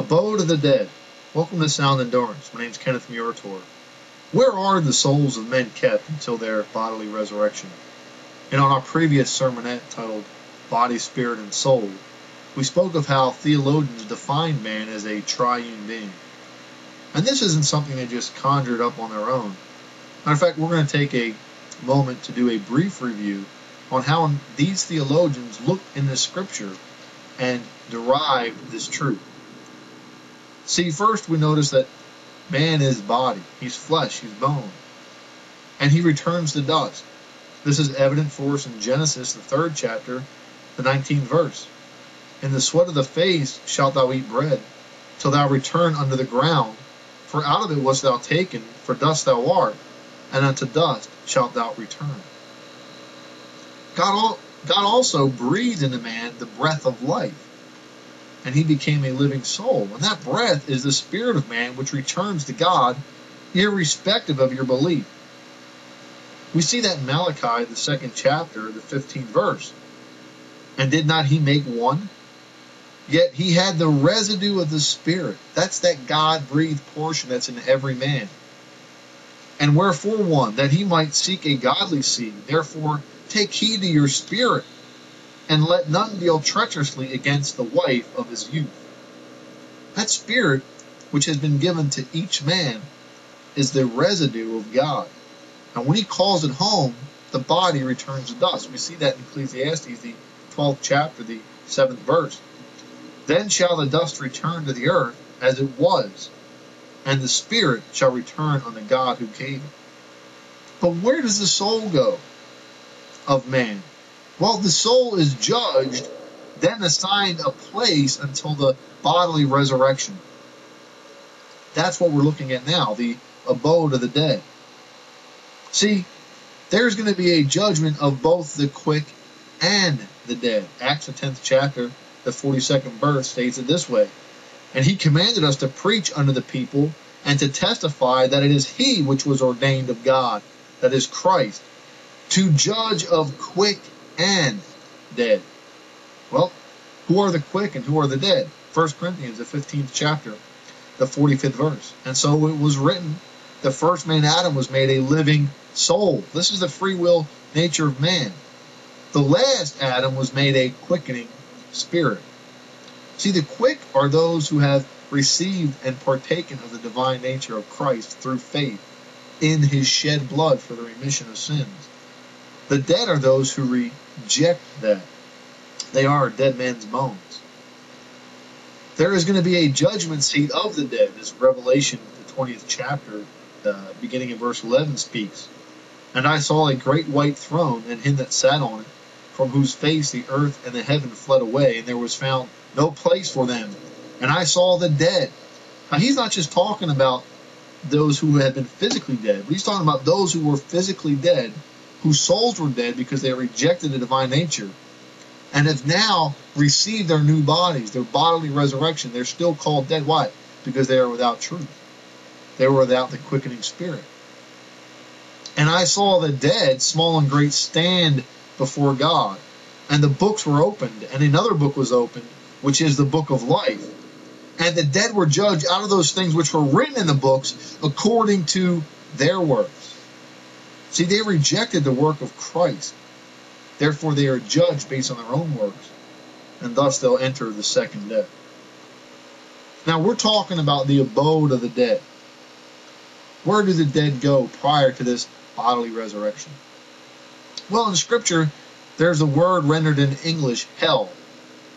Abode of the dead. Welcome to Sound Endurance. My name is Kenneth Murator. Where are the souls of men kept until their bodily resurrection? And on our previous sermonette titled Body, Spirit, and Soul, we spoke of how theologians defined man as a triune being. And this isn't something they just conjured up on their own. Matter of fact, we're going to take a moment to do a brief review on how these theologians looked in the scripture and derived this truth. See, first we notice that man is body, he's flesh, he's bone, and he returns to dust. This is evident for us in Genesis, the 3rd chapter, the 19th verse. In the sweat of the face shalt thou eat bread, till thou return unto the ground, for out of it wast thou taken, for dust thou art, and unto dust shalt thou return. God also breathed into man the breath of life, and he became a living soul. And that breath is the spirit of man, which returns to God, irrespective of your belief. We see that in Malachi, the 2nd chapter, the 15th verse. And did not he make one? Yet he had the residue of the Spirit. That's that God-breathed portion that's in every man. And wherefore one? That he might seek a godly seed. Therefore take heed to your spirit, and let none deal treacherously against the wife of his youth. That spirit which has been given to each man is the residue of God. And when he calls it home, the body returns to dust. We see that in Ecclesiastes, the 12th chapter, the 7th verse. Then shall the dust return to the earth as it was, and the spirit shall return unto God who gave it. But where does the soul go of man? Well, the soul is judged, then assigned a place until the bodily resurrection. That's what we're looking at now, the abode of the dead. See, there's going to be a judgment of both the quick and the dead. Acts, the 10th chapter, the 42nd verse states it this way. And he commanded us to preach unto the people and to testify that it is he which was ordained of God, that is Christ, to judge of quick and dead. Well, who are the quick and who are the dead? 1 Corinthians, the 15th chapter, the 45th verse. And so it was written, the first man Adam was made a living soul. This is the free will nature of man. The last Adam was made a quickening spirit. See, the quick are those who have received and partaken of the divine nature of Christ through faith in his shed blood for the remission of sins. The dead are those who reject that. They are dead men's bones. There is going to be a judgment seat of the dead. This Revelation, the 20th chapter, beginning in verse 11, speaks. And I saw a great white throne, and him that sat on it, from whose face the earth and the heaven fled away, and there was found no place for them. And I saw the dead. Now, he's not just talking about those who had been physically dead, but he's talking about those who were physically dead, whose souls were dead because they rejected the divine nature, and have now received their new bodies, their bodily resurrection. They're still called dead. Why? Because they are without truth. They were without the quickening spirit. And I saw the dead, small and great, stand before God. And the books were opened, and another book was opened, which is the book of life. And the dead were judged out of those things which were written in the books according to their works. See, they rejected the work of Christ. Therefore, they are judged based on their own works, and thus they'll enter the second death. Now, we're talking about the abode of the dead. Where do the dead go prior to this bodily resurrection? Well, in Scripture, there's a word rendered in English, hell.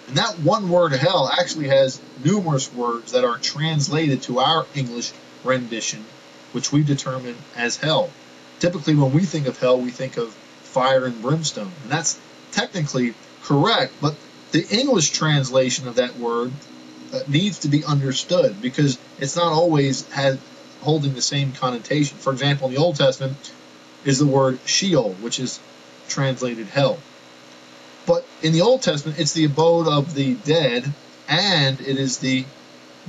And that one word, hell, actually has numerous words that are translated to our English rendition, which we determine as hell. Typically, when we think of hell, we think of fire and brimstone. And that's technically correct, but the English translation of that word needs to be understood because it's not always holding the same connotation. For example, in the Old Testament is the word Sheol, which is translated hell. But in the Old Testament, it's the abode of the dead, and it is the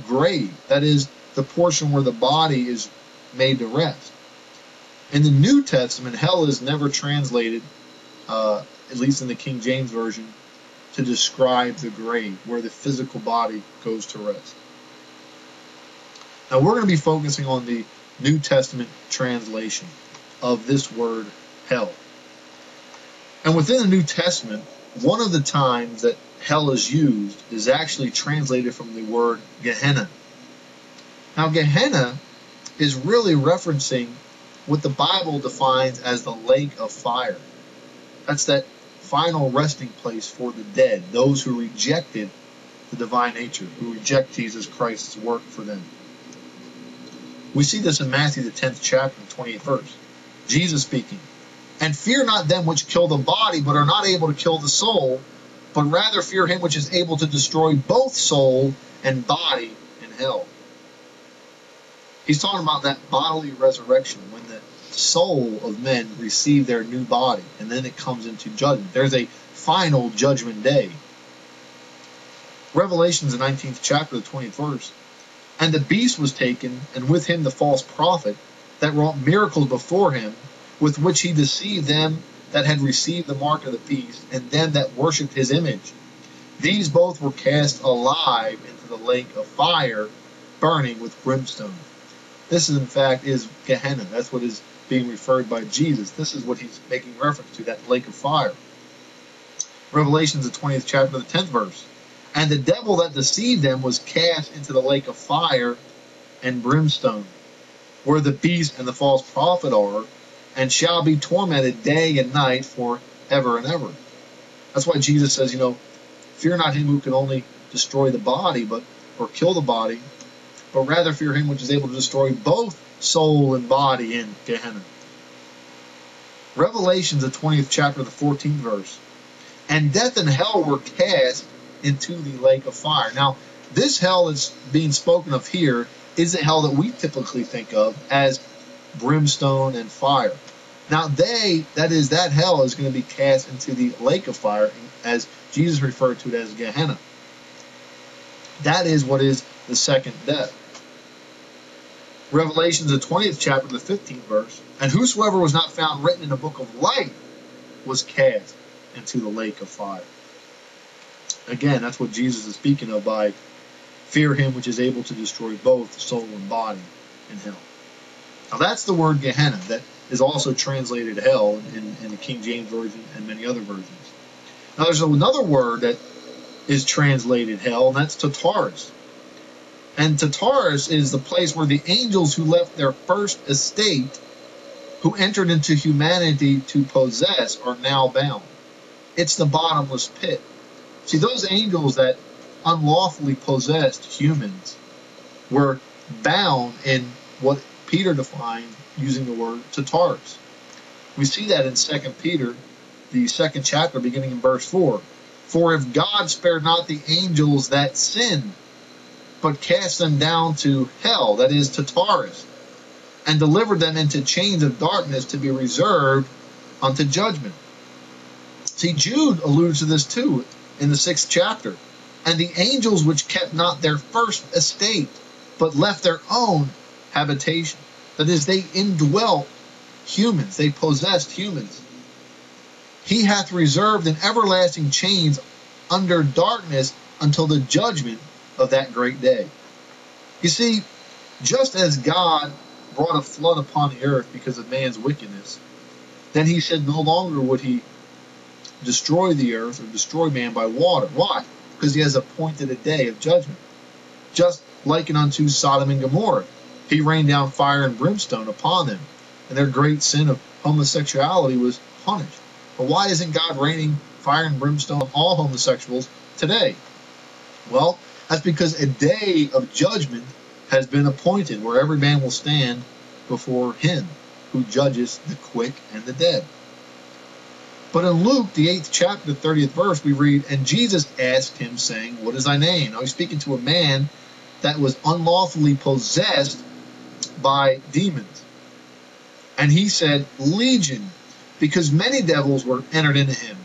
grave. That is the portion where the body is made to rest. In the New Testament, hell is never translated, at least in the King James Version, to describe the grave, where the physical body goes to rest. Now we're going to be focusing on the New Testament translation of this word hell. And within the New Testament, one of the times that hell is used is actually translated from the word Gehenna. Now Gehenna is really referencing what the Bible defines as the lake of fire. That's that final resting place for the dead, those who rejected the divine nature, who reject Jesus Christ's work for them. We see this in Matthew the 10th chapter, 28th verse. Jesus speaking, "And fear not them which kill the body, but are not able to kill the soul, but rather fear him which is able to destroy both soul and body in hell." He's talking about that bodily resurrection, when the soul of men receive their new body, and then it comes into judgment. There's a final judgment day. Revelations, the 19th chapter, the 20th verse. "And the beast was taken, and with him the false prophet, that wrought miracles before him, with which he deceived them that had received the mark of the beast, and them that worshipped his image. These both were cast alive into the lake of fire, burning with brimstone." This is, in fact, is Gehenna. That's what is being referred by Jesus. This is what he's making reference to, that lake of fire. Revelations, the 20th chapter, the 10th verse. "And the devil that deceived them was cast into the lake of fire and brimstone, where the beast and the false prophet are, and shall be tormented day and night for ever and ever." That's why Jesus says, fear not him who can only destroy the body, or kill the body, but rather fear him which is able to destroy both soul and body in Gehenna. Revelations, the 20th chapter, the 14th verse. "And death and hell were cast into the lake of fire." Now, this hell that's being spoken of here is the hell that we typically think of as brimstone and fire. Now, that hell is going to be cast into the lake of fire, as Jesus referred to it as Gehenna. That is what is the second death. Revelations, the 20th chapter, the 15th verse. "And whosoever was not found written in the book of life was cast into the lake of fire." Again, that's what Jesus is speaking of by fear him which is able to destroy both soul and body in hell. Now that's the word Gehenna that is also translated hell in the King James Version and many other versions. Now there's another word that is translated hell, and that's Tartarus. And Tartarus is the place where the angels who left their first estate, who entered into humanity to possess, are now bound. It's the bottomless pit. See, those angels that unlawfully possessed humans were bound in what Peter defined using the word Tartarus. We see that in 2 Peter, the 2nd chapter, beginning in verse 4. "For if God spared not the angels that sinned, but cast them down to hell," that is Tartarus, "and delivered them into chains of darkness to be reserved unto judgment." See, Jude alludes to this too in the 6th chapter. "And the angels which kept not their first estate, but left their own habitation." That is, they indwelt humans, they possessed humans. "He hath reserved in everlasting chains under darkness until the judgment of that great day." You see, just as God brought a flood upon the earth because of man's wickedness, then he said no longer would he destroy the earth or destroy man by water. Why? Because he has appointed a day of judgment. Just likened unto Sodom and Gomorrah, he rained down fire and brimstone upon them, and their great sin of homosexuality was punished. But why isn't God raining fire and brimstone on all homosexuals today? Well, that's because a day of judgment has been appointed where every man will stand before him who judges the quick and the dead. But in Luke, the 8th chapter, the 30th verse, we read, "And Jesus asked him, saying, What is thy name?" Now he's speaking to a man that was unlawfully possessed by demons. And he said, "Legion," because many devils were entered into him.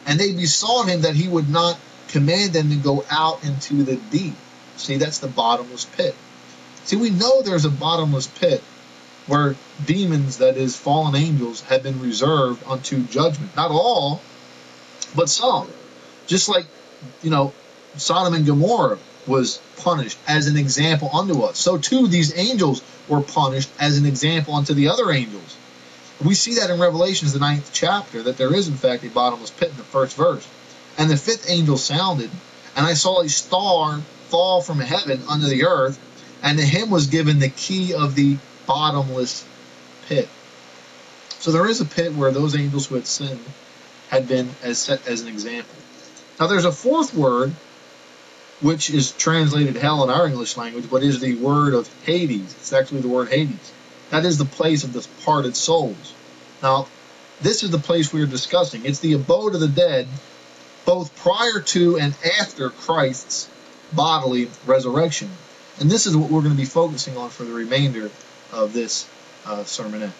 And they besought him that he would not command them to go out into the deep. See, that's the bottomless pit. See, we know there's a bottomless pit where demons, that is, fallen angels, have been reserved unto judgment. Not all, but some. Just like, Sodom and Gomorrah, was punished as an example unto us, so too these angels were punished as an example unto the other angels. We see that in Revelations, the 9th chapter, that there is in fact a bottomless pit in the 1st verse. And the 5th angel sounded, and I saw a star fall from heaven unto the earth, and to him was given the key of the bottomless pit. So there is a pit where those angels who had sinned had been set as an example. Now there's a 4th word, which is translated hell in our English language, but is the word of Hades. It's actually the word Hades. That is the place of the departed souls. Now, this is the place we are discussing. It's the abode of the dead, both prior to and after Christ's bodily resurrection. And this is what we're going to be focusing on for the remainder of this sermonette.